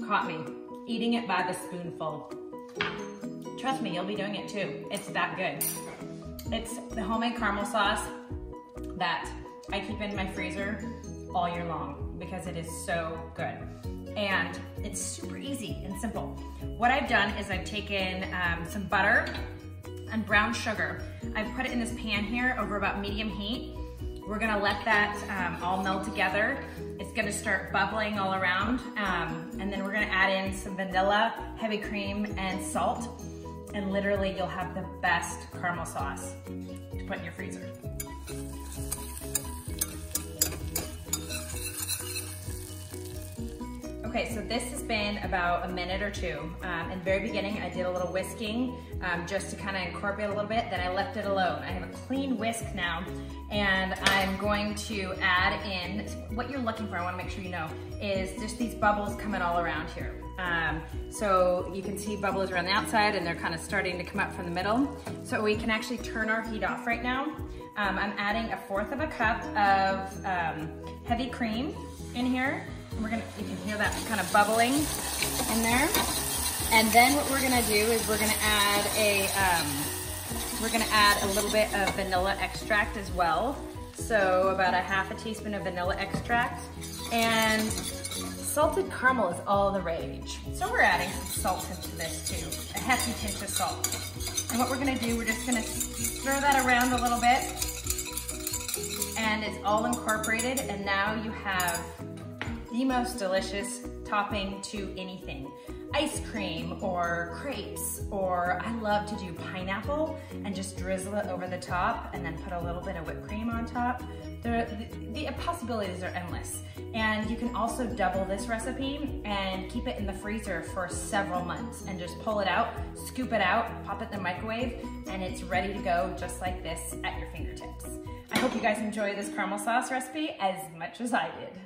caught me eating it by the spoonful. Trust me, you'll be doing it too. It's that good. It's the homemade caramel sauce that I keep in my freezer all year long because it is so good. And it's super easy and simple. What I've done is I've taken some butter and brown sugar. I've put it in this pan here over about medium heat. We're gonna let that all meld together. It's gonna start bubbling all around. And then we're gonna add in some vanilla, heavy cream, and salt. And literally you'll have the best caramel sauce to put in your freezer. Okay, so this has been about a minute or two. In the very beginning, I did a little whisking just to kind of incorporate a little bit, then I left it alone. I have a clean whisk now, and I'm going to add in, what you're looking for, I wanna make sure you know, is just these bubbles coming all around here. So you can see bubbles around the outside and they're kind of starting to come up from the middle. So we can actually turn our heat off right now. I'm adding 1/4 cup of heavy cream in here. You can hear that kind of bubbling in there. And then what we're gonna do is we're gonna add a little bit of vanilla extract as well. So about 1/2 teaspoon of vanilla extract. And salted caramel is all the rage. So we're adding some salt into this too, a hefty pinch of salt. And what we're gonna do, we're just gonna stir that around a little bit. And it's all incorporated, and now you have the most delicious topping to anything. Ice cream or crepes, or I love to do pineapple and just drizzle it over the top and then put a little bit of whipped cream on top. The possibilities are endless. And you can also double this recipe and keep it in the freezer for several months and just pull it out, scoop it out, pop it in the microwave, and it's ready to go just like this at your fingertips. I hope you guys enjoy this caramel sauce recipe as much as I did.